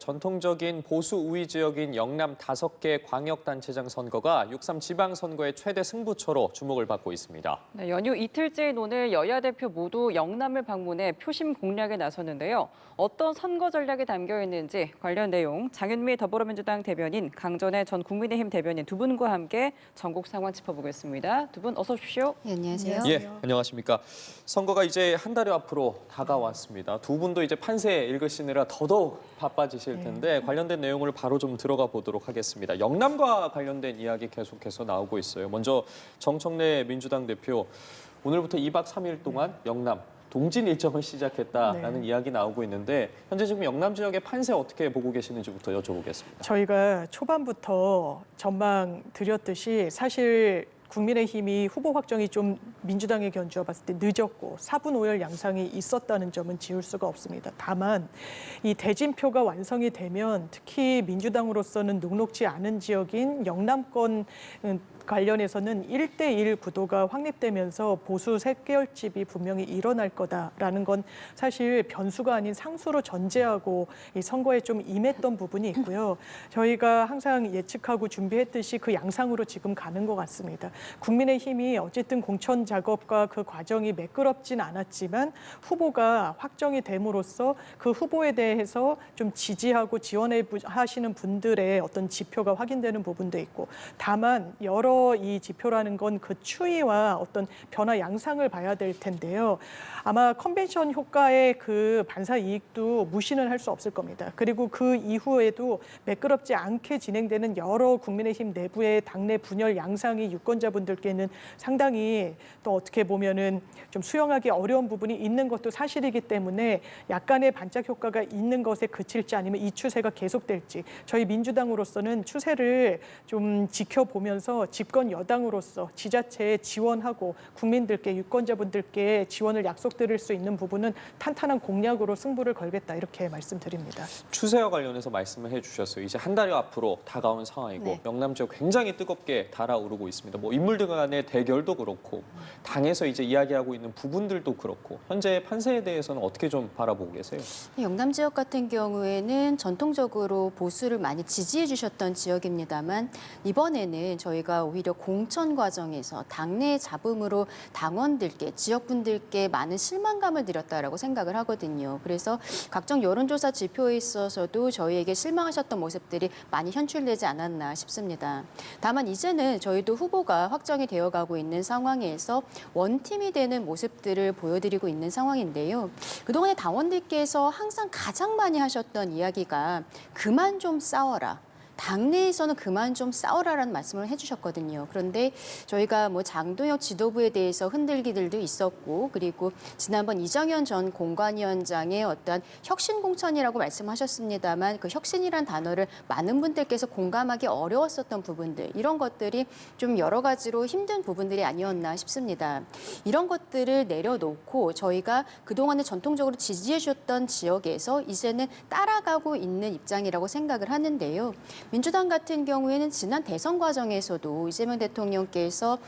전통적인 보수 우위 지역인 영남 5개 광역단체장 선거가 6.3 지방선거의 최대 승부처로 주목을 받고 있습니다. 네, 연휴 이틀째인 오늘 여야 대표 모두 영남을 방문해 표심 공략에 나섰는데요. 어떤 선거 전략이 담겨 있는지 관련 내용 장윤미 더불어민주당 대변인, 강전의 전 국민의힘 대변인 두 분과 함께 전국 상황 짚어보겠습니다. 두 분 어서 오십시오. 네, 안녕하세요. 예, 안녕하십니까. 선거가 이제 한 달여 앞으로 다가왔습니다. 두 분도 이제 판세 읽으시느라 더더욱 바빠지실 텐데 관련된 내용을 바로 좀 들어가 보도록 하겠습니다. 영남과 관련된 이야기 계속해서 나오고 있어요. 먼저 정청래 민주당 대표, 오늘부터 2박 3일 동안 영남 동진 일정을 시작했다라는 이야기 나오고 있는데 현재 지금 영남 지역의 판세 어떻게 보고 계시는지부터 여쭤보겠습니다. 저희가 초반부터 전망 드렸듯이 사실 국민의힘이 후보 확정이 좀 민주당에 견주어 봤을 때 늦었고 4분 5열 양상이 있었다는 점은 지울 수가 없습니다. 다만 이 대진표가 완성이 되면 특히 민주당으로서는 녹록지 않은 지역인 영남권 관련해서는 1대1 구도가 확립되면서 보수 색계열집이 분명히 일어날 거다라는 건 사실 변수가 아닌 상수로 전제하고 이 선거에 좀 임했던 부분이 있고요. 저희가 항상 예측하고 준비했듯이 그 양상으로 지금 가는 것 같습니다. 국민의힘이 어쨌든 공천 작업과 그 과정이 매끄럽진 않았지만 후보가 확정이 됨으로써 그 후보에 대해서 좀 지지하고 지원해 하시는 분들의 어떤 지표가 확인되는 부분도 있고, 다만 여러 이 지표라는 건 그 추이와 어떤 변화 양상을 봐야 될 텐데요. 아마 컨벤션 효과의 그 반사 이익도 무시는 할 수 없을 겁니다. 그리고 그 이후에도 매끄럽지 않게 진행되는 여러 국민의힘 내부의 당내 분열 양상이 유권자분들께는 상당히 또 어떻게 보면은 좀 수용하기 어려운 부분이 있는 것도 사실이기 때문에 약간의 반짝 효과가 있는 것에 그칠지 아니면 이 추세가 계속될지 저희 민주당으로서는 추세를 좀 지켜보면서 집권 여당으로서 지자체에 지원하고 국민들께 유권자분들께 지원을 약속드릴 수 있는 부분은 탄탄한 공약으로 승부를 걸겠다 이렇게 말씀드립니다. 추세와 관련해서 말씀을 해주셨어요. 이제 한 달여 앞으로 다가온 상황이고 영남 지역 굉장히 뜨겁게 달아오르고 있습니다. 뭐 인물들 간의 대결도 그렇고 당에서 이제 이야기하고 있는 부분들도 그렇고 현재 판세에 대해서는 어떻게 좀 바라보고 계세요? 영남 지역 같은 경우에는 전통적으로 보수를 많이 지지해 주셨던 지역입니다만 이번에는 저희가 오히려 공천 과정에서 당내 잡음으로 당원들께, 지역분들께 많은 실망감을 드렸다라고 생각을 하거든요. 그래서 각종 여론조사 지표에 있어서도 저희에게 실망하셨던 모습들이 많이 현출되지 않았나 싶습니다. 다만 이제는 저희도 후보가 확정이 되어가고 있는 상황에서 원팀이 되는 모습들을 보여드리고 있는 상황인데요. 그동안에 당원들께서 항상 가장 많이 하셨던 이야기가 그만 좀 싸워라. 당내에서는 그만 좀 싸우라라는 말씀을 해주셨거든요. 그런데 저희가 뭐 장동혁 지도부에 대해서 흔들기들도 있었고, 그리고 지난번 이정현 전 공관위원장의 어떠한 혁신 공천이라고 말씀하셨습니다만 그 혁신이란 단어를 많은 분들께서 공감하기 어려웠었던 부분들, 이런 것들이 좀 여러 가지로 힘든 부분들이 아니었나 싶습니다. 이런 것들을 내려놓고 저희가 그동안에 전통적으로 지지해 줬던 지역에서 이제는 따라가고 있는 입장이라고 생각을 하는데요. 민주당 같은 경우에는 지난 대선 과정에서도 이재명 대통령께서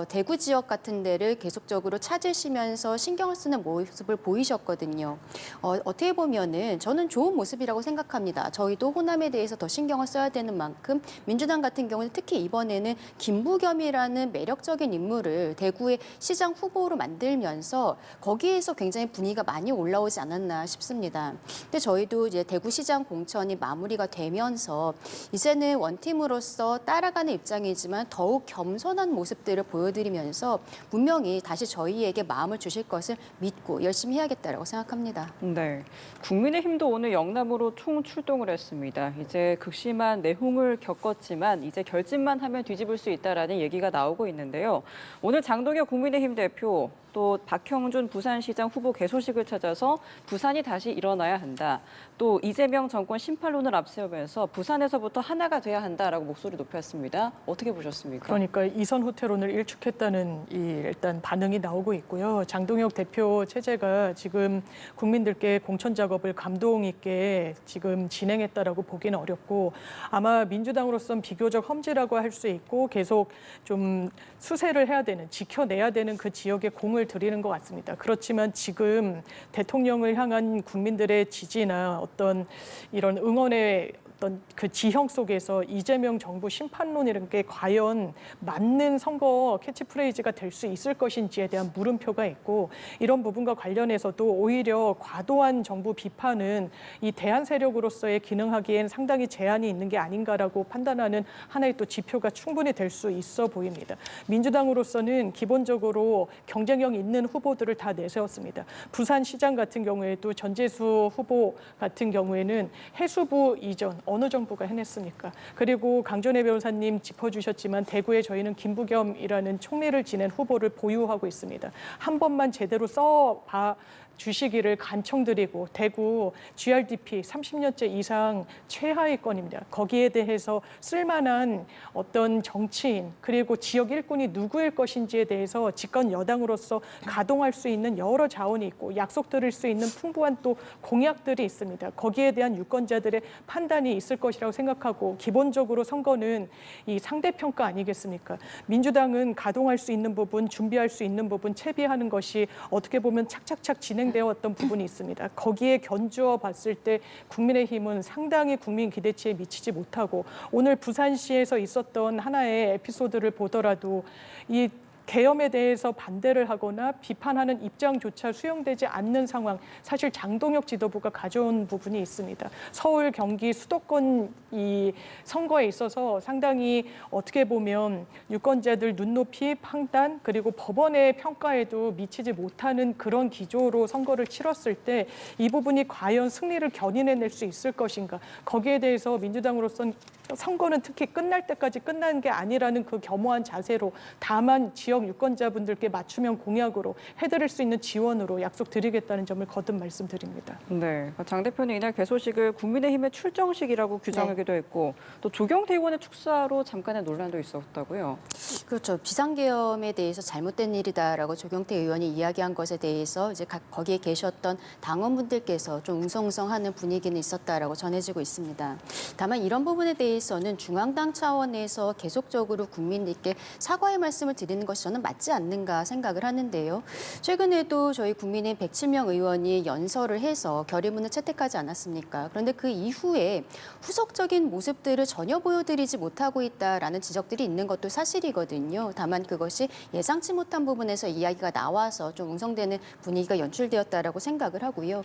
대구 지역 같은 데를 계속적으로 찾으시면서 신경을 쓰는 모습을 보이셨거든요. 어떻게 보면은 저는 좋은 모습이라고 생각합니다. 저희도 호남에 대해서 더 신경을 써야 되는 만큼 민주당 같은 경우는 특히 이번에는 김부겸이라는 매력적인 인물을 대구의 시장 후보로 만들면서 거기에서 굉장히 분위기가 많이 올라오지 않았나 싶습니다. 근데 저희도 이제 대구시장 공천이 마무리가 되면서 이제는 원팀으로서 따라가는 입장이지만 더욱 겸손한 모습들을 보여드리면서 분명히 다시 저희에게 마음을 주실 것을 믿고 열심히 해야겠다고 생각합니다. 네, 국민의힘도 오늘 영남으로 총출동을 했습니다. 이제 극심한 내홍을 겪었지만 이제 결집만 하면 뒤집을 수 있다라는 얘기가 나오고 있는데요. 오늘 장동혁 국민의힘 대표 또 박형준 부산시장 후보 개소식을 찾아서 부산이 다시 일어나야 한다. 또 이재명 정권 심판론을 앞세우면서 부산에서부터 하나가 돼야 한다라고 목소리 높였습니다. 어떻게 보셨습니까? 그러니까 이선 후퇴론을 일축했다는 일단 반응이 나오고 있고요. 장동혁 대표 체제가 지금 국민들께 공천 작업을 감동 있게 지금 진행했다라고 보기는 어렵고 아마 민주당으로서는 비교적 험지라고 할 수 있고 계속 좀 수세를 해야 되는, 지켜내야 되는 그 지역의 공을 드리는 것 같습니다. 그렇지만 지금 대통령을 향한 국민들의 지지나 어떤 이런 응원의 어떤 그 지형 속에서 이재명 정부 심판론이라는 게 과연 맞는 선거 캐치프레이즈가 될 수 있을 것인지에 대한 물음표가 있고, 이런 부분과 관련해서도 오히려 과도한 정부 비판은 이 대안 세력으로서의 기능하기엔 상당히 제한이 있는 게 아닌가라고 판단하는 하나의 또 지표가 충분히 될 수 있어 보입니다. 민주당으로서는 기본적으로 경쟁력 있는 후보들을 다 내세웠습니다. 부산시장 같은 경우에도 전재수 후보 같은 경우에는 해수부 이전 어느 정부가 해냈습니까? 그리고 강전혜 변호사님 짚어주셨지만 대구에 저희는 김부겸이라는 총리를 지낸 후보를 보유하고 있습니다. 한 번만 제대로 써봐 주시기를 간청드리고, 대구 GRDP 30년째 이상 최하위권입니다. 거기에 대해서 쓸만한 어떤 정치인 그리고 지역 일꾼이 누구일 것인지에 대해서 집권 여당으로서 가동할 수 있는 여러 자원이 있고 약속 드릴 수 있는 풍부한 또 공약들이 있습니다. 거기에 대한 유권자들의 판단이 있을 것이라고 생각하고, 기본적으로 선거는 이 상대평가 아니겠습니까? 민주당은 가동할 수 있는 부분, 준비할 수 있는 부분 채비하는 것이 어떻게 보면 착착착 진행되어 왔던 부분이 있습니다. 거기에 견주어 봤을 때 국민의힘은 상당히 국민 기대치에 미치지 못하고, 오늘 부산시에서 있었던 하나의 에피소드를 보더라도 이 계엄에 대해서 반대를 하거나 비판하는 입장조차 수용되지 않는 상황, 사실 장동혁 지도부가 가져온 부분이 있습니다. 서울, 경기, 수도권 이 선거에 있어서 상당히 어떻게 보면 유권자들 눈높이, 판단, 그리고 법원의 평가에도 미치지 못하는 그런 기조로 선거를 치렀을 때 이 부분이 과연 승리를 견인해낼 수 있을 것인가, 거기에 대해서 민주당으로서는 선거는 특히 끝날 때까지 끝난 게 아니라는 그 겸허한 자세로, 다만 지역 유권자분들께 맞춤형 공약으로 해드릴 수 있는 지원으로 약속드리겠다는 점을 거듭 말씀드립니다. 네, 장 대표는 이날 개소식을 국민의힘의 출정식이라고 규정하기도 했고, 또 조경태 의원의 축사로 잠깐의 논란도 있었다고요. 그렇죠. 비상계엄에 대해서 잘못된 일이다라고 조경태 의원이 이야기한 것에 대해서 이제 거기에 계셨던 당원분들께서 좀 웅성웅성하는 분위기는 있었다라고 전해지고 있습니다. 다만 이런 부분에 대해서는 중앙당 차원에서 계속적으로 국민들께 사과의 말씀을 드리는 것이 저는 맞지 않는가 생각을 하는데요. 최근에도 저희 국민의힘 107명 의원이 연설을 해서 결의문을 채택하지 않았습니까? 그런데 그 이후에 후속적인 모습들을 전혀 보여드리지 못하고 있다라는 지적들이 있는 것도 사실이거든요. 다만 그것이 예상치 못한 부분에서 이야기가 나와서 좀 웅성되는 분위기가 연출되었다라고 생각을 하고요.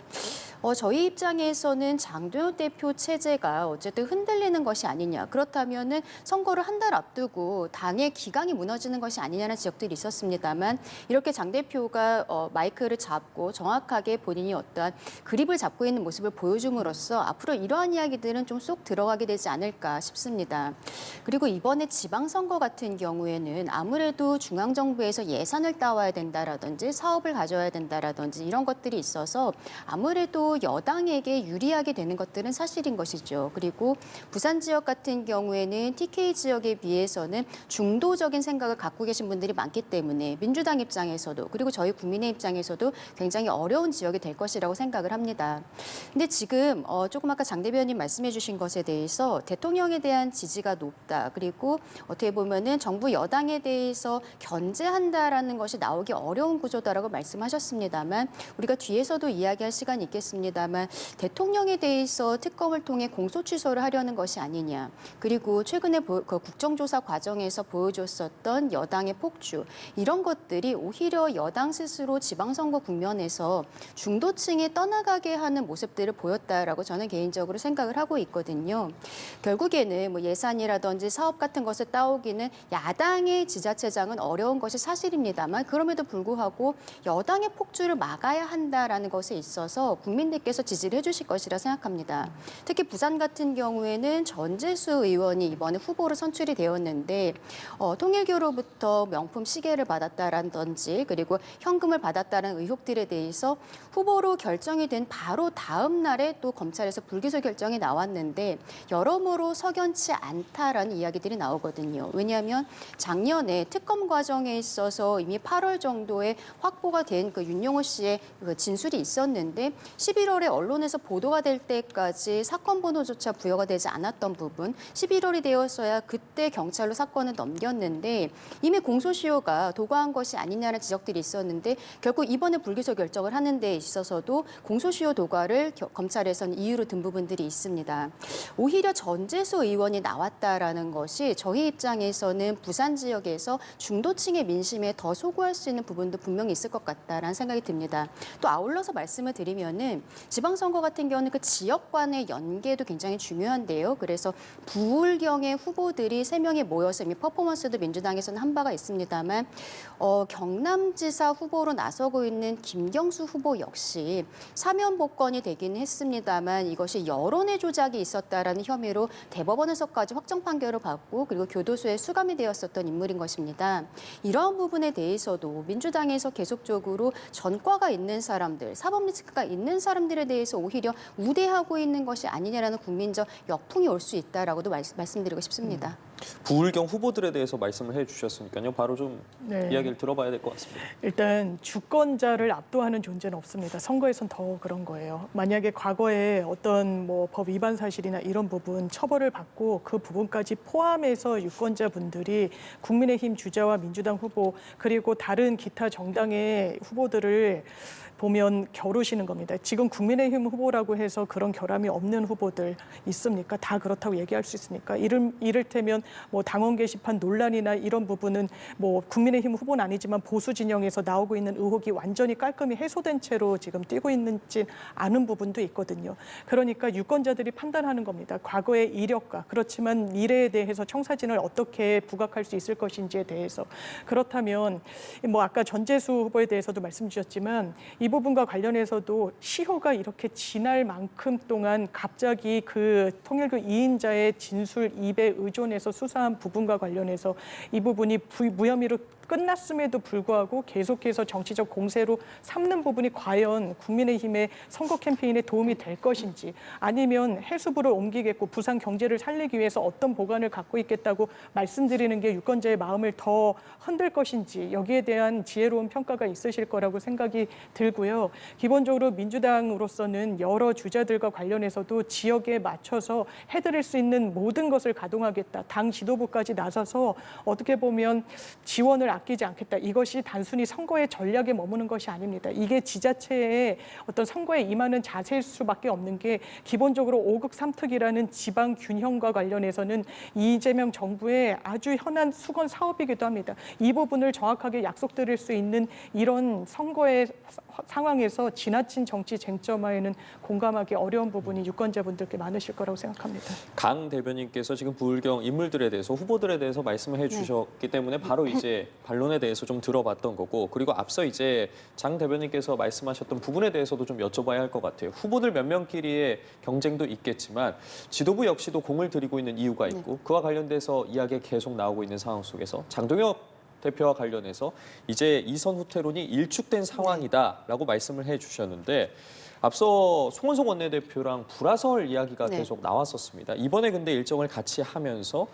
저희 입장에서는 장도연 대표 체제가 어쨌든 흔들리는 것이 아니냐. 그렇다면은 선거를 한 달 앞두고 당의 기강이 무너지는 것이 아니냐는 지적들이 있었습니다만, 이렇게 장 대표가 마이크를 잡고 정확하게 본인이 어떠한 그립을 잡고 있는 모습을 보여줌으로써 앞으로 이러한 이야기들은 좀 쏙 들어가게 되지 않을까 싶습니다. 그리고 이번에 지방선거 같은 경우에는 아무래도 중앙정부에서 예산을 따와야 된다라든지 사업을 가져야 된다라든지 이런 것들이 있어서 아무래도 여당에게 유리하게 되는 것들은 사실인 것이죠. 그리고 부산 지역 같은 경우에는 TK 지역에 비해서는 중도적인 생각을 갖고 계신 분들이 많기 때문에 민주당 입장에서도 그리고 저희 국민의 입장에서도 굉장히 어려운 지역이 될 것이라고 생각을 합니다. 근데 지금 조금 아까 장 대변인 말씀해 주신 것에 대해서 대통령에 대한 지지가 높다. 그리고 어떻게 보면은 정부 여당에 대해서 견제한다라는 것이 나오기 어려운 구조다라고 말씀하셨습니다만, 우리가 뒤에서도 이야기할 시간이 있겠습니다만 대통령에 대해서 특검을 통해 공소 취소를 하려는 것이 아니냐. 그리고 최근에 그 국정조사 과정에서 보여줬었던 여당의 폭주, 이런 것들이 오히려 여당 스스로 지방선거 국면에서 중도층에 떠나가게 하는 모습들을 보였다라고 저는 개인적으로 생각을 하고 있거든요. 결국에는 뭐 예산이라든지 사업 같은 것을 따오기는 야당의 지자체장은 어려운 것이 사실입니다만, 그럼에도 불구하고 여당의 폭주를 막아야 한다라는 것에 있어서 국민들께서 지지를 해주실 것이라 생각합니다. 특히 부산 같은 경우에는 전재수 의원이 이번에 후보로 선출이 되었는데 통일교로부터 명품 시계를 받았다라든지 그리고 현금을 받았다는 의혹들에 대해서 후보로 결정이 된 바로 다음 날에 또 검찰에서 불기소 결정이 나왔는데 여러모로 석연치 않다라는 이야기들이 나오거든요. 왜냐하면 작년에 특검 과정에 있어서 이미 8월 정도에 확보가 된 그 윤용호 씨의 그 진술이 있었는데 11월에 언론에서 보도가 될 때까지 사건 번호조차 부여가 되지 않았던 부분, 부분 11월이 되었어야 그때 경찰로 사건을 넘겼는데 이미 공소시효가 도과한 것이 아니냐는 지적들이 있었는데 결국 이번에 불기소 결정을 하는 데 있어서도 공소시효 도과를 검찰에서는 이유로 든 부분들이 있습니다. 오히려 전재수 의원이 나왔다라는 것이 저희 입장에서는 부산 지역에서 중도층의 민심에 더 소구할 수 있는 부분도 분명히 있을 것 같다라는 생각이 듭니다. 또 아울러서 말씀을 드리면은 지방선거 같은 경우는 그 지역 간의 연계도 굉장히 중요한데요. 그래서 부울경의 후보들이 3명이 모여서 이미 퍼포먼스도 민주당에서는 한 바가 있습니다만 경남지사 후보로 나서고 있는 김경수 후보 역시 사면 복권이 되긴 했습니다만 이것이 여론의 조작이 있었다라는 혐의로 대법원에서까지 확정 판결을 받고 그리고 교도소에 수감이 되었었던 인물인 것입니다. 이러한 부분에 대해서도 민주당에서 계속적으로 전과가 있는 사람들, 사법 리스크가 있는 사람들에 대해서 오히려 우대하고 있는 것이 아니냐라는 국민적 역풍이 올 수 있다라고도 말씀드리고 싶습니다. 부울경 후보들에 대해서 말씀을 해주셨으니까요. 바로 좀 이야기를 들어봐야 될 것 같습니다. 일단 주권자를 압도하는 존재는 없습니다. 선거에선 더 그런 거예요. 만약에 과거에 어떤 뭐 법 위반 사실이나 이런 부분 처벌을 받고 그 부분까지 포함해서 유권자분들이 국민의힘 주자와 민주당 후보 그리고 다른 기타 정당의 후보들을 보면 겨루시는 겁니다. 지금 국민의힘 후보라고 해서 그런 결함이 없는 후보들 있습니까? 다 그렇다고 얘기할 수 있습니까? 이를테면 뭐 당원 게시판 논란이나 이런 부분은 뭐 국민의힘 후보는 아니지만 보수 진영에서 나오고 있는 의혹이 완전히 깔끔히 해소된 채로 지금 뛰고 있는지 아는 부분도 있거든요. 그러니까 유권자들이 판단하는 겁니다. 과거의 이력과 그렇지만 미래에 대해서 청사진을 어떻게 부각할 수 있을 것인지에 대해서 그렇다면 뭐 아까 전재수 후보에 대해서도 말씀 주셨지만 이 부분과 관련해서도 시효가 이렇게 지날 만큼 동안 갑자기 그 통일교 2인자의 진술 입에 의존해서 수사한 부분과 관련해서 이 부분이 무혐의로 끝났음에도 불구하고 계속해서 정치적 공세로 삼는 부분이 과연 국민의힘의 선거 캠페인에 도움이 될 것인지 아니면 해수부를 옮기겠고 부산 경제를 살리기 위해서 어떤 보관을 갖고 있겠다고 말씀드리는 게 유권자의 마음을 더 흔들 것인지 여기에 대한 지혜로운 평가가 있으실 거라고 생각이 들고요. 기본적으로 민주당으로서는 여러 주자들과 관련해서도 지역에 맞춰서 해드릴 수 있는 모든 것을 가동하겠다. 당 지도부까지 나서서 어떻게 보면 지원을 아끼지 않겠다. 이것이 단순히 선거의 전략에 머무는 것이 아닙니다. 이게 지자체의 어떤 선거에 임하는 자세일 수밖에 없는 게 기본적으로 5급 3특이라는 지방 균형과 관련해서는 이재명 정부의 아주 현안 수건 사업이기도 합니다. 이 부분을 정확하게 약속드릴 수 있는 이런 선거의 상황에서 지나친 정치 쟁점화에는 공감하기 어려운 부분이 유권자분들께 많으실 거라고 생각합니다. 강 대변인께서 지금 부울경 인물들에 대해서 후보들에 대해서 말씀을 해주셨기 때문에 바로 이제 반론에 대해서 좀 들어봤던 거고 그리고 앞서 이제 장 대변인께서 말씀하셨던 부분에 대해서도 좀 여쭤봐야 할 것 같아요. 후보들 몇 명끼리의 경쟁도 있겠지만 지도부 역시도 공을 들이고 있는 이유가 있고 그와 관련돼서 이야기가 계속 나오고 있는 상황 속에서 장동혁 대표와 관련해서 이제 이선 후퇴론이 일축된 상황이다라고 말씀을 해주셨는데 앞서 송원석 원내대표랑 불화설 이야기가 계속 나왔었습니다. 이번에 근데 일정을 같이 하면서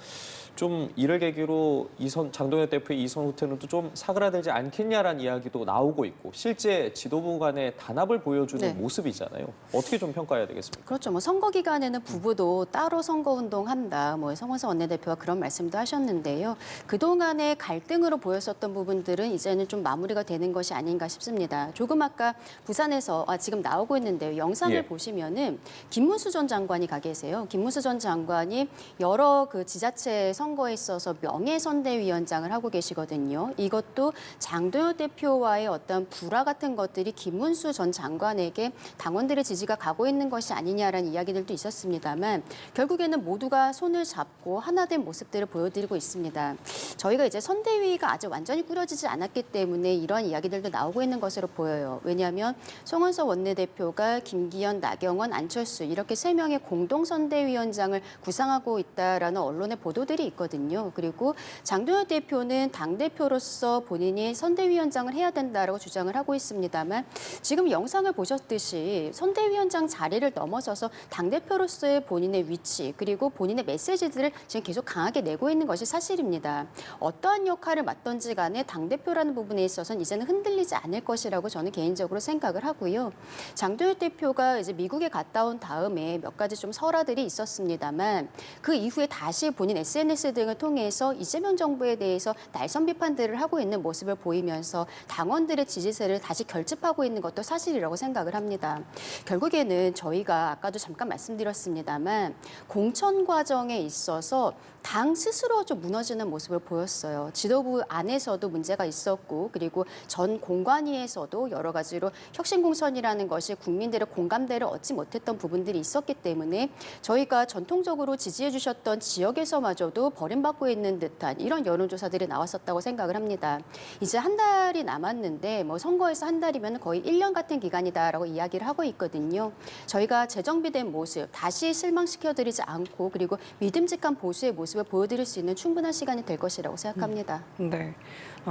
좀 이를 계기로 장동혁 대표의 이선 후퇴론도 좀 사그라들지 않겠냐라는 이야기도 나오고 있고 실제 지도부 간의 단합을 보여주는 모습이잖아요. 어떻게 좀 평가해야 되겠습니까? 그렇죠. 뭐 선거 기간에는 부부도 따로 선거 운동한다. 뭐 송원석 원내대표가 그런 말씀도 하셨는데요. 그동안의 갈등으로 보였었던 부분들은 이제는 좀 마무리가 되는 것이 아닌가 싶습니다. 조금 아까 부산에서 지금 나오고 있는데요. 영상을 보시면은 김문수 전 장관이 가 계세요. 김문수 전 장관이 여러 그 지자체 선거에 있어서 명예선대위원장을 하고 계시거든요. 이것도 장동혁 대표와의 어떤 불화 같은 것들이 김문수 전 장관에게 당원들의 지지가 가고 있는 것이 아니냐라는 이야기들도 있었습니다만 결국에는 모두가 손을 잡고 하나된 모습들을 보여드리고 있습니다. 저희가 이제 선대위가 아직 완전히 꾸려지지 않았기 때문에 이러한 이야기들도 나오고 있는 것으로 보여요. 왜냐하면 송원석 원내대표가 김기현, 나경원, 안철수 이렇게 3명의 공동선대위원장을 구상하고 있다라는 언론의 보도들이 있거든요. 그리고 장동혁 대표는 당대표로서 본인이 선대위원장을 해야 된다라고 주장을 하고 있습니다만 지금 영상을 보셨듯이 선대위원장 자리를 넘어서서 당대표로서의 본인의 위치 그리고 본인의 메시지들을 지금 계속 강하게 내고 있는 것이 사실입니다. 어떠한 역할을 맡던지 간에 당대표라는 부분에 있어서는 이제는 흔들리지 않을 것이라고 저는 개인적으로 생각을 하고요. 장동혁 장도혁 대표가 이제 미국에 갔다 온 다음에 몇 가지 좀 설화들이 있었습니다만 그 이후에 다시 본인 SNS 등을 통해서 이재명 정부에 대해서 날선 비판들을 하고 있는 모습을 보이면서 당원들의 지지세를 다시 결집하고 있는 것도 사실이라고 생각을 합니다. 결국에는 저희가 아까도 잠깐 말씀드렸습니다만 공천 과정에 있어서 당 스스로 좀 무너지는 모습을 보였어요. 지도부 안에서도 문제가 있었고 그리고 전 공관위에서도 여러 가지로 혁신공천이라는 것이 국민들의 공감대를 얻지 못했던 부분들이 있었기 때문에 저희가 전통적으로 지지해 주셨던 지역에서마저도 버림받고 있는 듯한 이런 여론조사들이 나왔었다고 생각을 합니다. 이제 한 달이 남았는데 뭐 선거에서 한 달이면 거의 1년 같은 기간이다라고 이야기를 하고 있거든요. 저희가 재정비된 모습 다시 실망시켜드리지 않고 그리고 믿음직한 보수의 모습을 보여드릴 수 있는 충분한 시간이 될 것이라고 생각합니다. 네.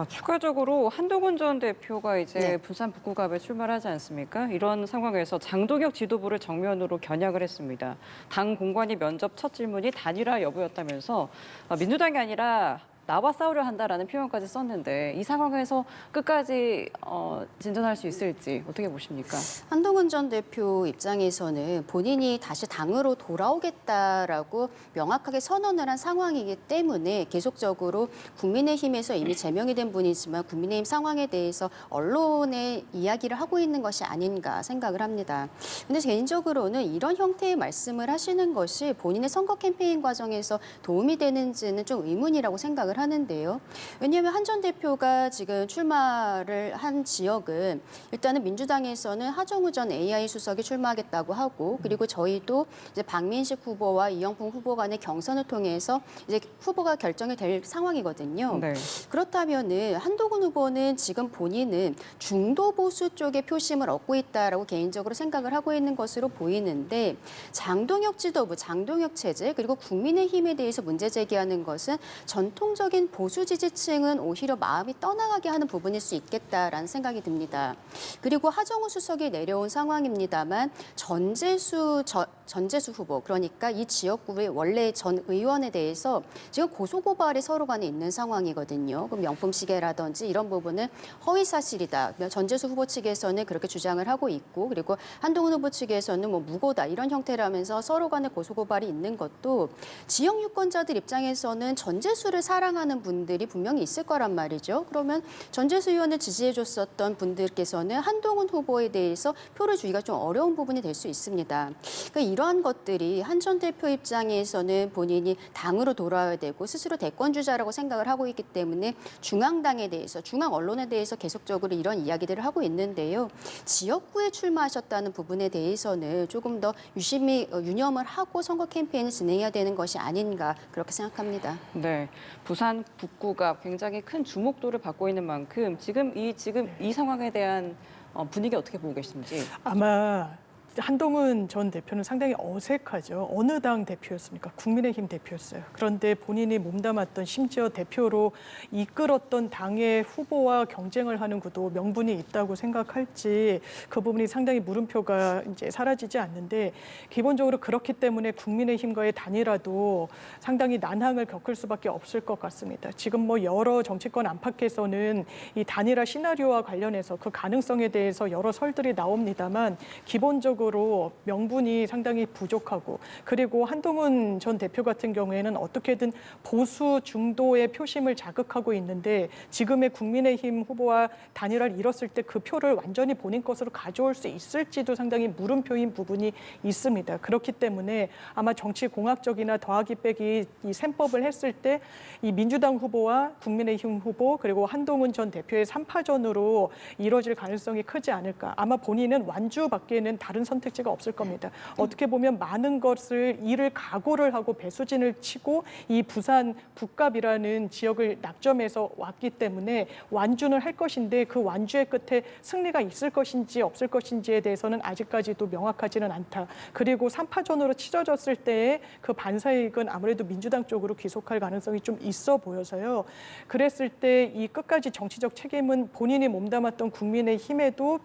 추가적으로 한동훈 전 대표가 이제 네. 부산 북구갑에 출마하지 않습니까? 이런 상황에서 장동혁 지도부를 정면으로 겨냥을 했습니다. 당 공관위 면접 첫 질문이 단일화 여부였다면서 민주당이 아니라 나와 싸우려 한다라는 표현까지 썼는데 이 상황에서 끝까지 진전할 수 있을지 어떻게 보십니까? 한동훈 전 대표 입장에서는 본인이 다시 당으로 돌아오겠다라고 명확하게 선언을 한 상황이기 때문에 계속적으로 국민의힘에서 이미 제명이 된 분이지만 국민의힘 상황에 대해서 언론에 이야기를 하고 있는 것이 아닌가 생각을 합니다. 근데 개인적으로는 이런 형태의 말씀을 하시는 것이 본인의 선거 캠페인 과정에서 도움이 되는지는 좀 의문이라고 생각을 하는데요. 왜냐하면 한 전 대표가 지금 출마를 한 지역은 일단은 민주당에서는 하정우 전 AI 수석이 출마하겠다고 하고 그리고 저희도 이제 박민식 후보와 이영풍 후보 간의 경선을 통해서 이제 후보가 결정이 될 상황이거든요. 네. 그렇다면은 한동훈 후보는 지금 본인은 중도 보수 쪽의 표심을 얻고 있다라고 개인적으로 생각을 하고 있는 것으로 보이는데 장동혁 지도부, 장동혁 체제 그리고 국민의힘에 대해서 문제 제기하는 것은 전통적인 보수 지지층은 오히려 마음이 떠나가게 하는 부분일 수 있겠다라는 생각이 듭니다. 그리고 하정우 수석이 내려온 상황입니다만 전재수 후보 그러니까 이 지역구의 원래 전 의원에 대해서 지금 고소고발이 서로 간에 있는 상황이거든요. 그럼 명품시계라든지 이런 부분은 허위 사실이다. 전재수 후보 측에서는 그렇게 주장을 하고 있고 그리고 한동훈 후보 측에서는 뭐 무고다 이런 형태라면서 서로 간에 고소고발이 있는 것도 지역 유권자들 입장에서는 전재수를 사랑하는 분들이 분명히 있을 거란 말이죠. 그러면 전재수 의원을 지지해 줬었던 분들께서는 한동훈 후보에 대해서 표를 주기가 좀 어려운 부분이 될 수 있습니다. 그러니까 이러한 것들이 한 전 대표 입장에서는 본인이 당으로 돌아와야 되고 스스로 대권주자라고 생각을 하고 있기 때문에 중앙당에 대해서 중앙 언론에 대해서 계속적으로 이런 이야기들을 하고 있는데요. 지역구에 출마하셨다는 부분에 대해서는 조금 더 유심히 유념을 하고 선거 캠페인을 진행해야 되는 것이 아닌가 그렇게 생각합니다. 네, 부산 북구가 굉장히 큰 주목도를 받고 있는 만큼 지금 이 상황에 대한 분위기 어떻게 보고 계신지? 아마 한동훈 전 대표는 상당히 어색하죠. 어느 당 대표였습니까? 국민의힘 대표였어요. 그런데 본인이 몸담았던 심지어 대표로 이끌었던 당의 후보와 경쟁을 하는 구도 명분이 있다고 생각할지 그 부분이 상당히 물음표가 이제 사라지지 않는데 기본적으로 그렇기 때문에 국민의힘과의 단일화도 상당히 난항을 겪을 수밖에 없을 것 같습니다. 지금 뭐 여러 정치권 안팎에서는 이 단일화 시나리오와 관련해서 그 가능성에 대해서 여러 설들이 나옵니다만 기본적으로 명분이 상당히 부족하고 그리고 한동훈 전 대표 같은 경우에는 어떻게든 보수 중도의 표심을 자극하고 있는데 지금의 국민의힘 후보와 단일화를 이뤘을 때 그 표를 완전히 본인 것으로 가져올 수 있을지도 상당히 물음표인 부분이 있습니다. 그렇기 때문에 아마 정치공학적이나 더하기 빼기 이 셈법을 했을 때 이 민주당 후보와 국민의힘 후보 그리고 한동훈 전 대표의 3파전으로 이뤄질 가능성이 크지 않을까. 아마 본인은 완주밖에는 다른 선택지가 없을 겁니다. 어떻게 보면 많은 일을 각오를 하고 배수진을 치고 이 부산 북갑이라는 지역을 낙점해서 왔기 때문에 완주는 할 것인데 그 완주의 끝에 승리가 있을 것인지 없을 것인지에 대해서는 아직까지도 명확하지는 않다. 그리고 3파전으로 치러졌을 때의 그 반사이익은 아무래도 민주당 쪽으로 귀속할 가능성이 좀 있어 보여서요. 그랬을 때 이 끝까지 정치적 책임은 본인이 몸담았던 국민의힘에도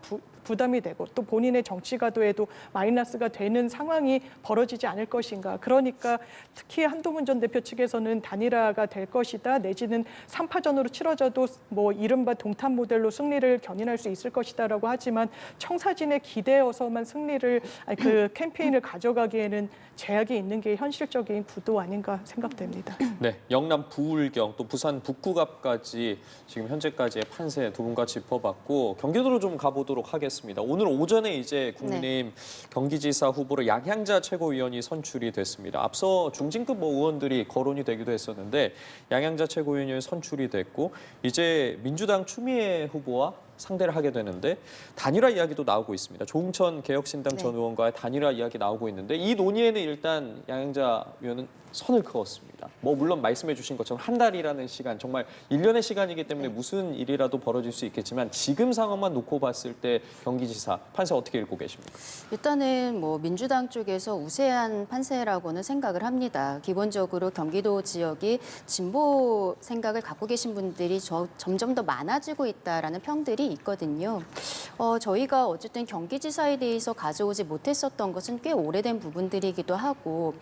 부담이 되고 또 본인의 정치 가도에도 마이너스가 되는 상황이 벌어지지 않을 것인가. 그러니까 특히 한동훈 전 대표 측에서는 단일화가 될 것이다. 내지는 3파전으로 치러져도 뭐 이른바 동탄 모델로 승리를 견인할 수 있을 것이다라고 하지만 청사진에 기대어서만 그 캠페인을 가져가기에는 제약이 있는 게 현실적인 구도 아닌가 생각됩니다. 네, 영남 부울경 또 부산 북구갑까지 지금 현재까지의 판세 두 분과 짚어봤고 경기도로 좀 가보도록 하겠습니다. 오늘 오전에 이제 국민의힘 경기지사 후보로 양향자 최고위원이 선출이 됐습니다. 앞서 중진급 의원들이 거론이 되기도 했었는데 양향자 최고위원이 선출이 됐고 이제 민주당 추미애 후보와 상대를 하게 되는데 단일화 이야기도 나오고 있습니다. 조응천 개혁신당 전 의원과의 단일화 이야기 나오고 있는데 이 논의에는 일단 양향자 의원은 선을 그었습니다. 뭐 물론 말씀해 주신 것처럼 한 달이라는 시간, 정말 1년의 시간이기 때문에 무슨 일이라도 벌어질 수 있겠지만 지금 상황만 놓고 봤을 때 경기지사 판세 어떻게 읽고 계십니까? 일단은 뭐 민주당 쪽에서 우세한 판세라고는 생각을 합니다. 기본적으로 경기도 지역이 진보 생각을 갖고 계신 분들이 점점 더 많아지고 있다라는 평들이 있거든요. 저희가 어쨌든 경기지사에 대해서 가져오지 못했었던 것은 꽤 오래된 부분들이기도 하고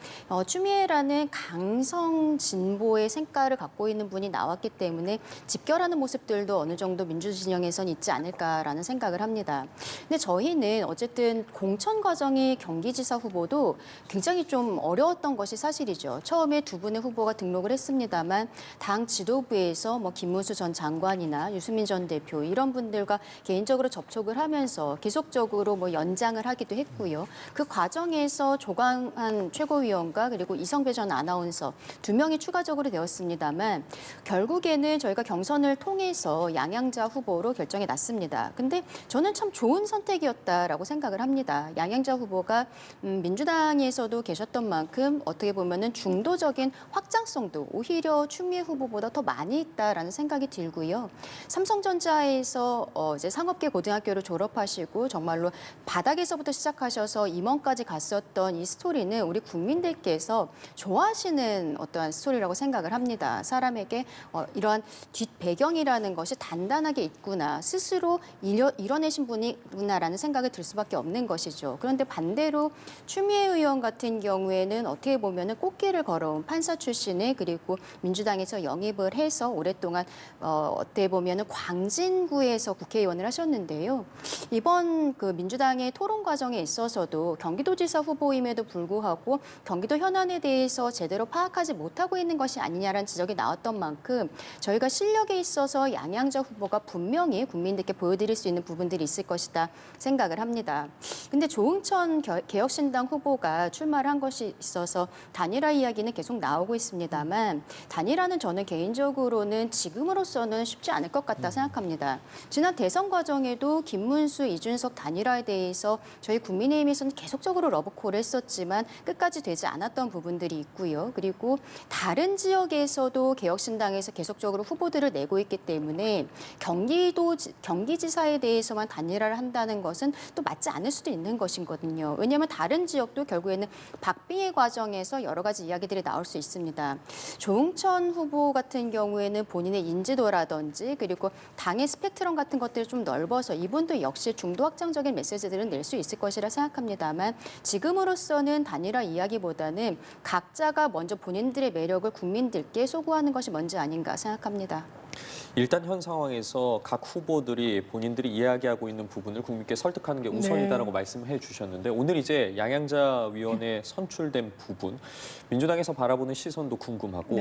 추미애라는 강성 진보의 생가를 갖고 있는 분이 나왔기 때문에 집결하는 모습들도 어느 정도 민주진영에선 있지 않을까라는 생각을 합니다. 근데 저희는 어쨌든 공천 과정이 경기지사 후보도 굉장히 좀 어려웠던 것이 사실이죠. 처음에 두 분의 후보가 등록을 했습니다만 당 지도부에서 뭐 김문수 전 장관이나 유승민 전 대표 이런 분들과 개인적으로 접촉을 하면서 계속적으로 뭐 연장을 하기도 했고요. 그 과정에서 조광한 최고위원과 그리고 이성배 전 아나운서 두 명이 추가적으로 되었습니다만 결국에는 저희가 경선을 통해서 양향자 후보로 결정이 났습니다. 근데 저는 참 좋은 선택이었다라고 생각을 합니다. 양향자 후보가 민주당에서도 계셨던 만큼 어떻게 보면은 중도적인 확장성도 오히려 추미애 후보보다 더 많이 있다라는 생각이 들고요. 삼성전자에서 이제 상업계 고등학교를 졸업하시고 정말로 바닥에서부터 시작하셔서 임원까지 갔었던 이 스토리는 우리 국민들께서 좋아하시는 어떠한 스토리라고 생각을 합니다. 사람에게 이러한 뒷 배경이라는 것이 단단하게 있구나, 스스로 이뤄내신 분이구나라는 생각이 들 수밖에 없는 것이죠. 그런데 반대로 추미애 의원 같은 경우에는 어떻게 보면은 꽃길을 걸어온 판사 출신에 그리고 민주당에서 영입을 해서 오랫동안 어떻게 보면은 광진구에서 국회의원을 하셨는데요. 이번 그 민주당의 토론 과정에 있어서도 경기도지사 후보임에도 불구하고 경기도 현안에 대해서 제대로 파악하지 못하고 있는 것이 아니냐라는 지적이 나왔던 만큼 저희가 실력에 있어서 양향자 후보가 분명히 국민들께 보여드릴 수 있는 부분들이 있을 것이다 생각을 합니다. 근데 조응천 개혁신당 후보가 출마를 한 것이 있어서 단일화 이야기는 계속 나오고 있습니다만 단일화는 저는 개인적으로는 지금으로서는 쉽지 않을 것 같다 생각합니다. 지난 대선 과정에도 김문수, 이준석 단일화에 대해서 저희 국민의힘에서는 계속적으로 러브콜을 했었지만 끝까지 되지 않았던 부분들이 있고요. 그리고 다른 지역에서도 개혁신당에서 계속적으로 후보들을 내고 있기 때문에 경기지사에 대해서만 단일화를 한다는 것은 또 맞지 않을 수도 있는 것이거든요. 왜냐하면 다른 지역도 결국에는 박빙의 과정에서 여러 가지 이야기들이 나올 수 있습니다. 조응천 후보 같은 경우에는 본인의 인지도라든지 그리고 당의 스펙트럼 같은 것들을 좀 넓어서 이분도 역시 중도 확장적인 메시지들은 낼 수 있을 것이라 생각합니다만 지금으로서는 단일화 이야기보다는 각자가 먼저 본인들의 매력을 국민들께 소구하는 것이 먼저 아닌가 생각합니다. 일단 현 상황에서 각 후보들이 본인들이 이야기하고 있는 부분을 국민께 설득하는 게 우선이다라고 말씀해 주셨는데 오늘 이제 양향자 위원회 선출된 부분 민주당에서 바라보는 시선도 궁금하고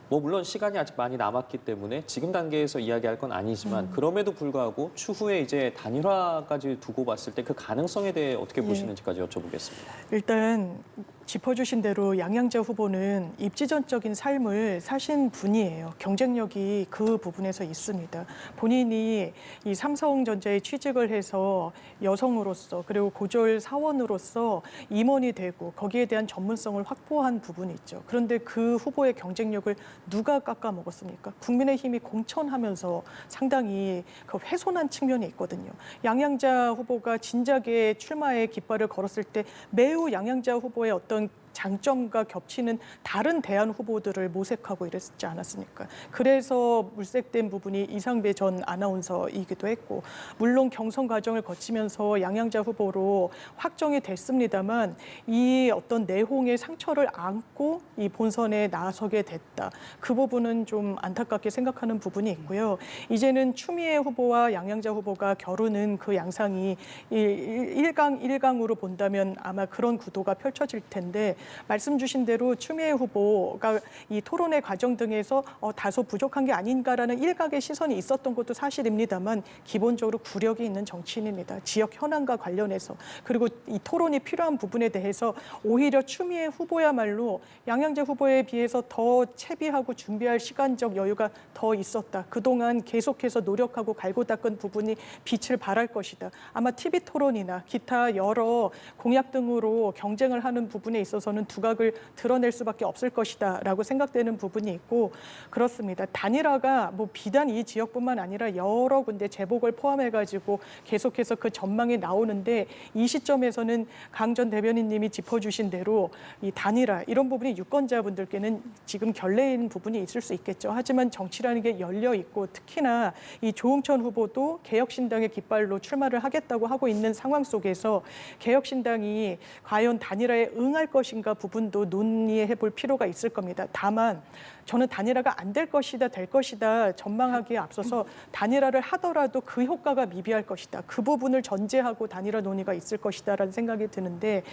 뭐 물론 시간이 아직 많이 남았기 때문에 지금 단계에서 이야기할 건 아니지만 그럼에도 불구하고 추후에 이제 단일화까지 두고 봤을 때 그 가능성에 대해 어떻게 보시는지까지 여쭤보겠습니다. 일단 짚어주신 대로 양향자 후보는 입지전적인 삶을 사신 분이에요. 경쟁력이 그 부분에서 있습니다. 본인이 이 삼성전자에 취직을 해서 여성으로서 그리고 고졸 사원으로서 임원이 되고 거기에 대한 전문성을 확보한 부분이 있죠. 그런데 그 후보의 경쟁력을 누가 깎아먹었습니까? 국민의힘이 공천하면서 상당히 그 훼손한 측면이 있거든요. 양향자 후보가 진작에 출마의 깃발을 걸었을 때 매우 양향자 후보의 어떤 장점과 겹치는 다른 대안 후보들을 모색하고 이랬지 않았습니까? 그래서 물색된 부분이 이상배 전 아나운서이기도 했고, 물론 경선 과정을 거치면서 양양자 후보로 확정이 됐습니다만 이 어떤 내홍의 상처를 안고 이 본선에 나서게 됐다. 그 부분은 좀 안타깝게 생각하는 부분이 있고요. 이제는 추미애 후보와 양양자 후보가 겨루는 그 양상이 1강 1강으로 본다면 아마 그런 구도가 펼쳐질 텐데, 말씀 주신 대로 추미애 후보가 이 토론회 과정 등에서 다소 부족한 게 아닌가라는 일각의 시선이 있었던 것도 사실입니다만, 기본적으로 구력이 있는 정치인입니다. 지역 현안과 관련해서. 그리고 이 토론이 필요한 부분에 대해서 오히려 추미애 후보야말로 양양자 후보에 비해서 더 채비하고 준비할 시간적 여유가 더 있었다. 그동안 계속해서 노력하고 갈고 닦은 부분이 빛을 발할 것이다. 아마 TV 토론이나 기타 여러 공약 등으로 경쟁을 하는 부분에 있어서는 두각을 드러낼 수밖에 없을 것이다라고 생각되는 부분이 있고, 그렇습니다. 단일화가 뭐 비단 이 지역뿐만 아니라 여러 군데 재보궐 포함해가지고 계속해서 그 전망이 나오는데, 이 시점에서는 강 전 대변인님이 짚어주신 대로 이 단일화 이런 부분이 유권자분들께는 지금 결례인 부분이 있을 수 있겠죠. 하지만 정치라는 게 열려 있고, 특히나 이 조응천 후보도 개혁신당의 깃발로 출마를 하겠다고 하고 있는 상황 속에서 개혁신당이 과연 단일화에 응할 것인가 부분도 논의해 볼 필요가 있을 겁니다. 다만 저는 단일화가 안 될 것이다, 될 것이다 전망하기에 앞서서 단일화를 하더라도 그 효과가 미비할 것이다. 그 부분을 전제하고 단일화 논의가 있을 것이다라는 생각이 드는데,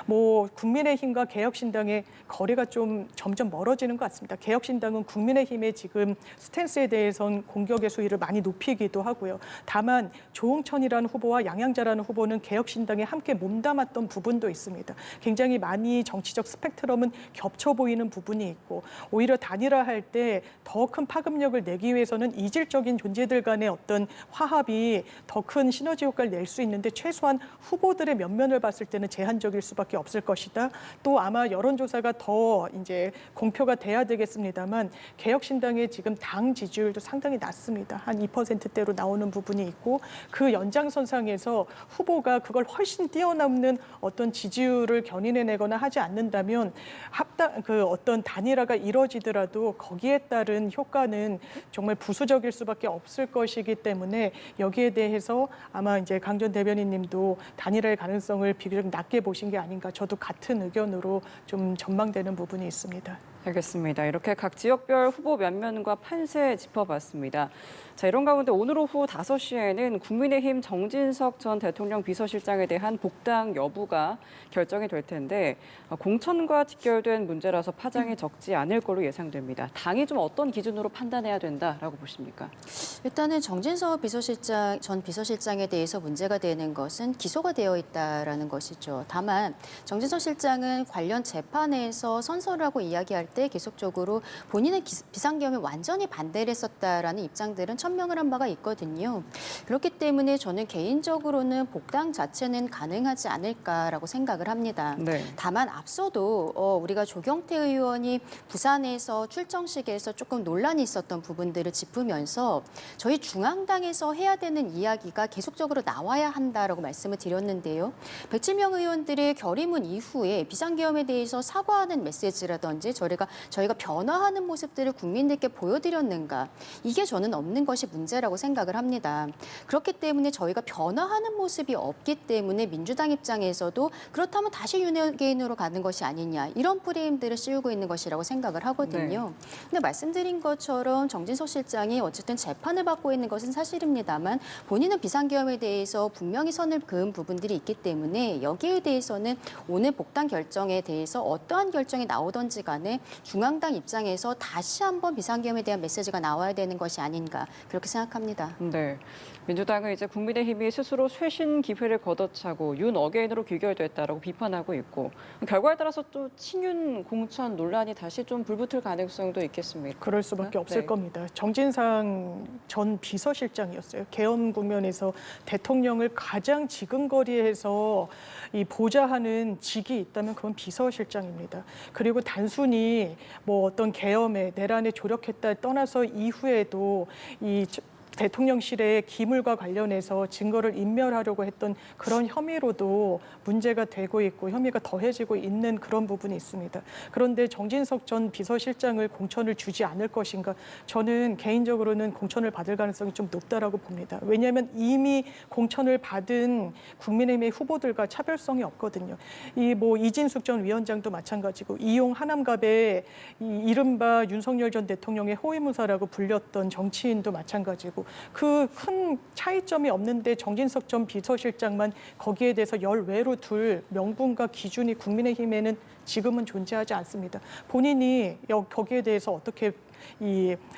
뭐 국민의힘과 개혁신당의 거리가 좀 점점 멀어지는 것 같습니다. 개혁신당은 국민의힘의 지금 스탠스에 대해서는 공격의 수위를 많이 높이기도 하고요. 다만 조응천이라는 후보와 양양자라는 후보는 개혁신당에 함께 몸담았던 부분도 있습니다. 굉장히 많이 정치적 스펙트럼은 겹쳐 보이는 부분이 있고, 오히려 단일화할 때 더 큰 파급력을 내기 위해서는 이질적인 존재들 간의 어떤 화합이 더 큰 시너지 효과를 낼 수 있는데, 최소한 후보들의 면면을 봤을 때는 제한적일 수밖에 없을 것이다. 또 아마 여론조사가 더 이제 공표가 돼야 되겠습니다만, 개혁신당의 지금 당 지지율도 상당히 낮습니다. 한 2%대로 나오는 부분이 있고, 그 연장선상에서 후보가 그걸 훨씬 뛰어넘는 어떤 지지율을 견인해내거나 하지 않는다면 어떤 단일화가 이루어지더라도 거기에 따른 효과는 정말 부수적일 수밖에 없을 것이기 때문에, 여기에 대해서 아마 이제 강 전 대변인님도 단일화의 가능성을 비교적 낮게 보신 게 아닌가, 저도 같은 의견으로 좀 전망되는 부분이 있습니다. 알겠습니다. 이렇게 각 지역별 후보 면면과 판세 짚어봤습니다. 자, 이런 가운데 오늘 오후 5시에는 국민의힘 정진석 전 대통령 비서실장에 대한 복당 여부가 결정이 될 텐데, 공천과 직결된 문제라서 파장이 적지 않을 걸로 예상됩니다. 당이 좀 어떤 기준으로 판단해야 된다라고 보십니까? 일단은 정진석 전 비서실장에 대해서 문제가 되는 것은 기소가 되어 있다라는 것이죠. 다만 정진석 실장은 관련 재판에서 선서를 하고 이야기할 때 계속적으로 본인의 비상계엄에 완전히 반대를 했었다라는 입장들은 천명을 한 바가 있거든요. 그렇기 때문에 저는 개인적으로는 복당 자체는 가능하지 않을까라고 생각을 합니다. 네. 다만 앞서도 우리가 조경태 의원이 부산에서 출정식에서 조금 논란이 있었던 부분들을 짚으면서 저희 중앙당에서 해야 되는 이야기가 계속적으로 나와야 한다라고 말씀을 드렸는데요. 107명 의원들의 결의문 이후에 비상계엄에 대해서 사과하는 메시지라든지 저희가 변화하는 모습들을 국민들께 보여드렸는가, 이게 저는 없는 것이 문제라고 생각을 합니다. 그렇기 때문에 저희가 변화하는 모습이 없기 때문에 민주당 입장에서도 그렇다면 다시 윤핵인으로 가는 것이 아니냐, 이런 프레임들을 씌우고 있는 것이라고 생각을 하거든요. 근데 말씀드린 것처럼 정진석 실장이 어쨌든 재판을 받고 있는 것은 사실입니다만, 본인은 비상계엄에 대해서 분명히 선을 그은 부분들이 있기 때문에 여기에 대해서는 오늘 복당 결정에 대해서 어떠한 결정이 나오든지 간에 중앙당 입장에서 다시 한번 비상계엄에 대한 메시지가 나와야 되는 것이 아닌가, 그렇게 생각합니다. 네. 민주당은 이제 국민의힘이 스스로 쇄신 기회를 걷어차고 윤 어게인으로 귀결됐다라고 비판하고 있고, 결과에 따라서 또 친윤 공천 논란이 다시 좀 불붙을 가능성도 있겠습니까? 그럴 수밖에 없을 네. 겁니다. 정진상 전 비서실장이었어요. 계엄 국면에서 대통령을 가장 지근거리에서 보좌하는 직이 있다면 그건 비서실장입니다. 그리고 단순히 뭐 어떤 계엄에 내란에 조력했다 떠나서 이후에도 대통령실의 기물과 관련해서 증거를 인멸하려고 했던 그런 혐의로도 문제가 되고 있고 혐의가 더해지고 있는 그런 부분이 있습니다. 그런데 정진석 전 비서실장을 공천을 주지 않을 것인가? 저는 개인적으로는 공천을 받을 가능성이 좀 높다라고 봅니다. 왜냐하면 이미 공천을 받은 국민의힘의 후보들과 차별성이 없거든요. 이진숙 전 위원장도 마찬가지고 이용 하남갑의 이른바 윤석열 전 대통령의 호위무사라고 불렸던 정치인도 마찬가지고 그 큰 차이점이 없는데 정진석 전 비서실장만 거기에 대해서 열외로 둘 명분과 기준이 국민의힘에는 지금은 존재하지 않습니다. 본인이 거기에 대해서 어떻게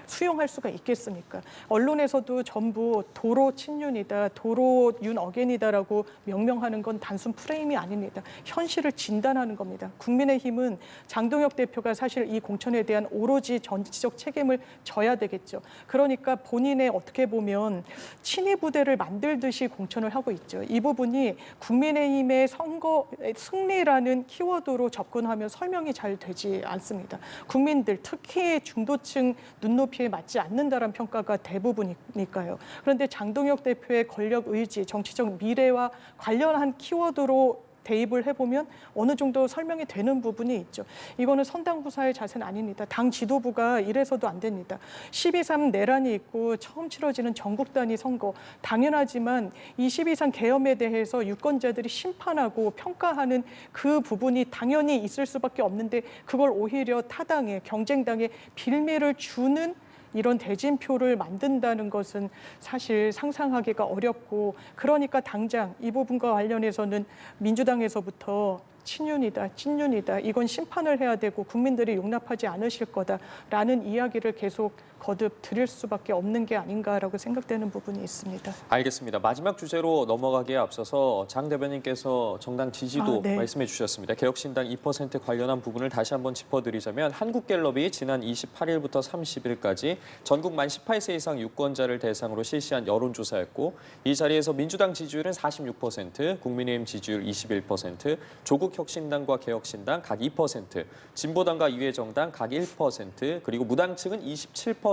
수용할 수가 있겠습니까? 언론에서도 전부 도로 친윤이다, 도로 윤 어게인이다라고 명명하는 건 단순 프레임이 아닙니다. 현실을 진단하는 겁니다. 국민의힘은 장동혁 대표가 사실 이 공천에 대한 오로지 정치적 책임을 져야 되겠죠. 그러니까 본인의 어떻게 보면 친위 부대를 만들듯이 공천을 하고 있죠. 이 부분이 국민의힘의 선거 승리라는 키워드로 접근하면 설명이 잘 되지 않습니다. 국민들, 특히 중도층 눈높이에 맞지 않는다는 평가가 대부분이니까요. 그런데 장동혁 대표의 권력 의지, 정치적 미래와 관련한 키워드로 대입을 해보면 어느 정도 설명이 되는 부분이 있죠. 이거는 선당후사의 자세는 아닙니다. 당 지도부가 이래서도 안 됩니다. 12.3 내란이 있고 처음 치러지는 전국 단위 선거. 당연하지만 이 12.3 계엄에 대해서 유권자들이 심판하고 평가하는 그 부분이 당연히 있을 수밖에 없는데 그걸 오히려 타당에, 경쟁당에 빌미를 주는 이런 대진표를 만든다는 것은 사실 상상하기가 어렵고 그러니까 당장 이 부분과 관련해서는 민주당에서부터 친윤이다, 찐윤이다, 이건 심판을 해야 되고 국민들이 용납하지 않으실 거다라는 이야기를 계속 거듭 드릴 수밖에 없는 게 아닌가라고 생각되는 부분이 있습니다. 알겠습니다. 마지막 주제로 넘어가기에 앞서서 장 대변인께서 정당 지지도 네. 말씀해 주셨습니다. 개혁신당 2% 관련한 부분을 다시 한번 짚어드리자면 한국갤럽이 지난 28일부터 30일까지 전국 만 18세 이상 유권자를 대상으로 실시한 여론조사였고 이 자리에서 민주당 지지율은 46%, 국민의힘 지지율 21%, 조국혁신당과 개혁신당 각 2%, 진보당과 이회정당 각 1%, 그리고 무당층은 27%로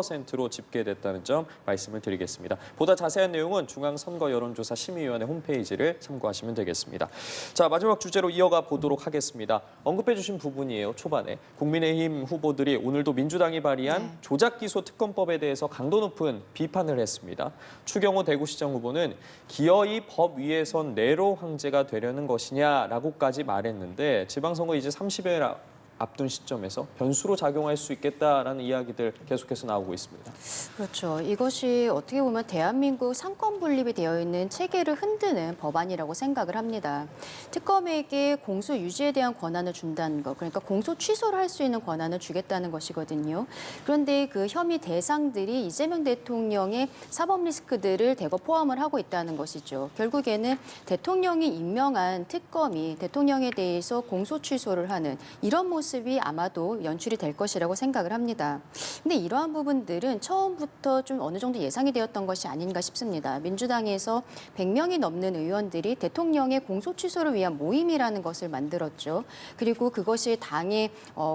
집계됐다는 점 말씀을 드리겠습니다. 보다 자세한 내용은 중앙선거여론조사심의위원회 홈페이지를 참고하시면 되겠습니다. 자, 마지막 주제로 이어가 보도록 하겠습니다. 언급해 주신 부분이에요. 초반에 국민의힘 후보들이 오늘도 민주당이 발의한 조작기소 특검법에 대해서 강도 높은 비판을 했습니다. 추경호 대구시장 후보는 기어이 법 위에선 내로 황제가 되려는 것이냐라고까지 말했는데 지방선거 이제 30일 앞둔 시점에서 변수로 작용할 수 있겠다라는 이야기들 계속해서 나오고 있습니다. 그렇죠. 이것이 어떻게 보면 대한민국 상권 분립이 되어 있는 체계를 흔드는 법안이라고 생각을 합니다. 특검에게 공소 유지에 대한 권한을 준다는 것, 그러니까 공소 취소를 할 수 있는 권한을 주겠다는 것이거든요. 그런데 그 혐의 대상들이 이재명 대통령의 사법 리스크들을 대거 포함을 하고 있다는 것이죠. 결국에는 대통령이 임명한 특검이 대통령에 대해서 공소 취소를 하는 이런 모습이 아마도 연출이 될 것이라고 생각을 합니다. 근데 이러한 부분들은 처음부터 좀 어느 정도 예상이 되었던 것이 아닌가 싶습니다. 민주당에서 100명이 넘는 의원들이 대통령의 공소 취소를 위한 모임이라는 것을 만들었죠. 그리고 그것이 당의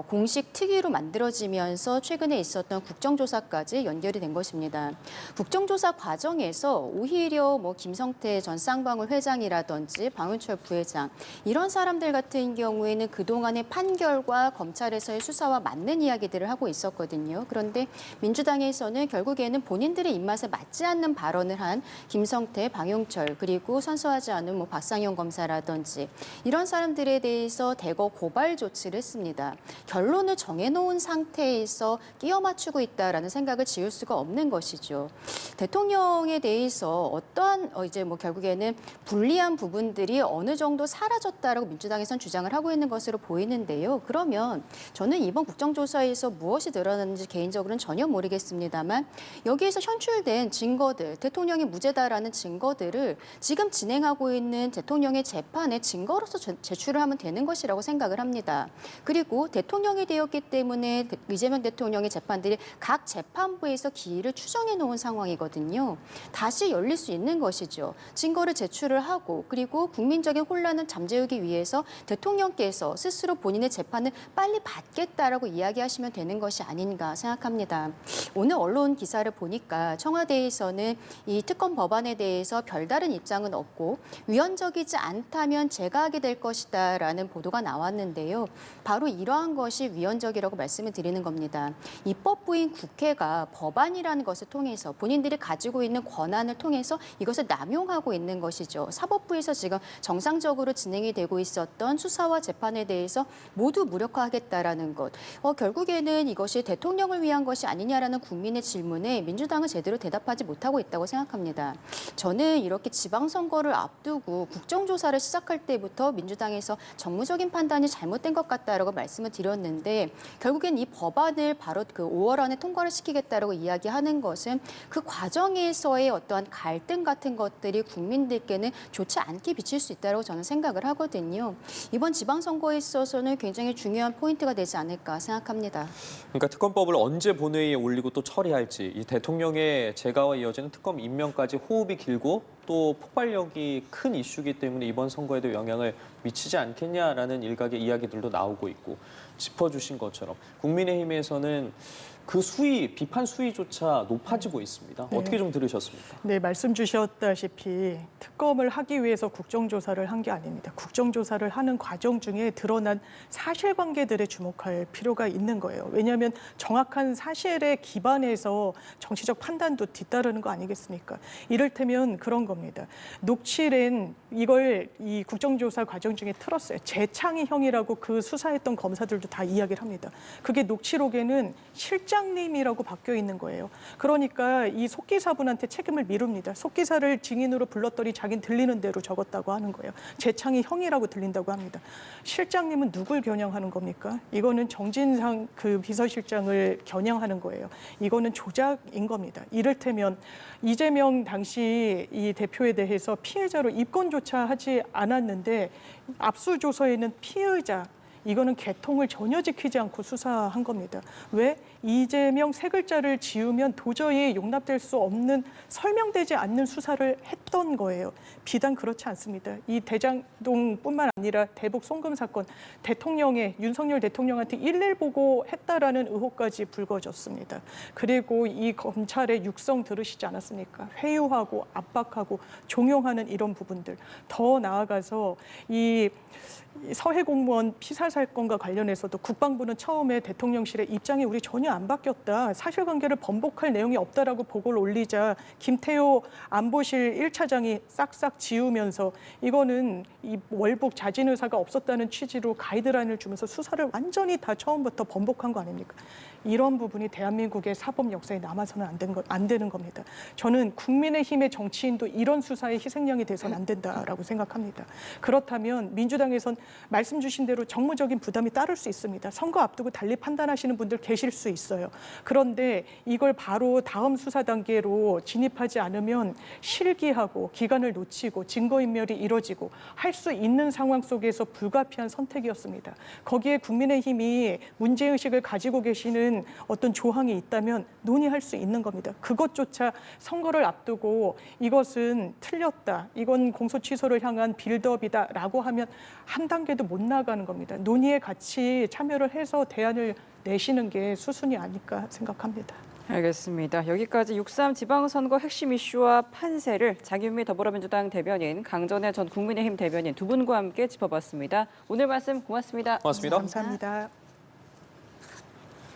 공식 특위로 만들어지면서 최근에 있었던 국정조사까지 연결이 된 것입니다. 국정조사 과정에서 오히려 김성태 전 쌍방울 회장이라든지 방윤철 부회장 이런 사람들 같은 경우에는 그동안의 판결과 검찰에서의 수사와 맞는 이야기들을 하고 있었거든요. 그런데 민주당에서는 결국에는 본인들의 입맛에 맞지 않는 발언을 한 김성태, 방용철 그리고 선서하지 않은 박상용 검사라든지 이런 사람들에 대해서 대거 고발 조치를 했습니다. 결론을 정해놓은 상태에서 끼워 맞추고 있다라는 생각을 지울 수가 없는 것이죠. 대통령에 대해서 어떠한 결국에는 불리한 부분들이 어느 정도 사라졌다라고 민주당에서는 주장을 하고 있는 것으로 보이는데요. 그러면 저는 이번 국정조사에서 무엇이 드러났는지 개인적으로는 전혀 모르겠습니다만 여기에서 현출된 증거들, 대통령이 무죄다라는 증거들을 지금 진행하고 있는 대통령의 재판의 증거로서 제출을 하면 되는 것이라고 생각을 합니다. 그리고 대통령이 되었기 때문에 이재명 대통령의 재판들이 각 재판부에서 기일을 추정해 놓은 상황이거든요. 있거든요. 다시 열릴 수 있는 것이죠. 증거를 제출을 하고 그리고 국민적인 혼란을 잠재우기 위해서 대통령께서 스스로 본인의 재판을 빨리 받겠다라고 이야기하시면 되는 것이 아닌가 생각합니다. 오늘 언론 기사를 보니까 청와대에서는 이 특검 법안에 대해서 별다른 입장은 없고 위헌적이지 않다면 제가 하게 될 것이다라는 보도가 나왔는데요. 바로 이러한 것이 위헌적이라고 말씀을 드리는 겁니다. 입법부인 국회가 법안이라는 것을 통해서 본인들이 가지고 있는 권한을 통해서 이것을 남용하고 있는 것이죠. 사법부에서 지금 정상적으로 진행이 되고 있었던 수사와 재판에 대해서 모두 무력화하겠다라는 것. 결국에는 이것이 대통령을 위한 것이 아니냐라는 국민의 질문에 민주당은 제대로 대답하지 못하고 있다고 생각합니다. 저는 이렇게 지방선거를 앞두고 국정조사를 시작할 때부터 민주당에서 정무적인 판단이 잘못된 것 같다라고 말씀을 드렸는데 결국엔 이 법안을 바로 그 5월 안에 통과를 시키겠다라고 이야기하는 것은 그 과정에서의 어떠한 갈등 같은 것들이 국민들께는 좋지 않게 비칠 수 있다고 저는 생각을 하거든요. 이번 지방선거에 있어서는 굉장히 중요한 포인트가 되지 않을까 생각합니다. 그러니까 특검법을 언제 본회의에 올리고 또 처리할지 이 대통령의 재가와 이어지는 특검 임명까지 호흡이 길고 또 폭발력이 큰 이슈이기 때문에 이번 선거에도 영향을 미치지 않겠냐라는 일각의 이야기들도 나오고 있고 짚어주신 것처럼 국민의힘에서는 그 수위, 비판 수위조차 높아지고 있습니다. 어떻게 좀 들으셨습니까? 네, 말씀 주셨다시피 특검을 하기 위해서 국정조사를 한 게 아닙니다. 국정조사를 하는 과정 중에 드러난 사실관계들에 주목할 필요가 있는 거예요. 왜냐하면 정확한 사실에 기반해서 정치적 판단도 뒤따르는 거 아니겠습니까? 이를테면 그런 겁니다. 녹취된 이걸 이 국정조사 과정 중에 틀었어요. 재창희형이라고 그 수사했던 검사들도 다 이야기를 합니다. 그게 녹취록에는 실장님이라고 바뀌어 있는 거예요. 그러니까 이 속기사분한테 책임을 미룹니다. 속기사를 증인으로 불렀더니 자기는 들리는 대로 적었다고 하는 거예요. 재창이 형이라고 들린다고 합니다. 실장님은 누굴 겨냥하는 겁니까? 이거는 정진상 그 비서실장을 겨냥하는 거예요. 이거는 조작인 겁니다. 이를테면 이재명 당시 이 대표에 대해서 피해자로 입건조차 하지 않았는데 압수조서에는 피의자 이거는 개통을 전혀 지키지 않고 수사한 겁니다. 왜? 이재명 세 글자를 지우면 도저히 용납될 수 없는 설명되지 않는 수사를 했던 거예요. 비단 그렇지 않습니다. 이 대장동뿐만 아니라 대북 송금 사건 대통령의 윤석열 대통령한테 일일 보고했다라는 의혹까지 불거졌습니다. 그리고 이 검찰의 육성 들으시지 않았습니까? 회유하고 압박하고 종용하는 이런 부분들. 더 나아가서 이 서해 공무원 피살 사건과 관련해서도 국방부는 처음에 대통령실의 입장이 우리 전혀 안 바뀌었다. 사실관계를 번복할 내용이 없다라고 보고를 올리자 김태호 안보실 1차장이 싹싹 지우면서 이거는 이 월북 자진 의사가 없었다는 취지로 가이드라인을 주면서 수사를 완전히 다 처음부터 번복한 거 아닙니까? 이런 부분이 대한민국의 사법 역사에 남아서는 안 되는 겁니다. 저는 국민의힘의 정치인도 이런 수사의 희생양이 돼서는 안 된다라고 생각합니다. 그렇다면 민주당에선 말씀 주신 대로 정무적인 부담이 따를 수 있습니다. 선거 앞두고 달리 판단하시는 분들 계실 수 있어요. 그런데 이걸 바로 다음 수사 단계로 진입하지 않으면 실기하고 기간을 놓치고 증거인멸이 이뤄지고 할 수 있는 상황 속에서 불가피한 선택이었습니다. 거기에 국민의힘이 문제의식을 가지고 계시는 어떤 조항이 있다면 논의할 수 있는 겁니다. 그것조차 선거를 앞두고 이것은 틀렸다. 이건 공소 취소를 향한 빌드업이다라고 하면 한 단계도 못 나가는 겁니다. 논의에 같이 참여를 해서 대안을 내시는 게 수순이 아닐까 생각합니다. 알겠습니다. 여기까지 6.3 지방선거 핵심 이슈와 판세를 장윤미 더불어민주당 대변인, 강전애 전 국민의힘 대변인 두 분과 함께 짚어봤습니다. 오늘 말씀 고맙습니다. 고맙습니다. 감사합니다.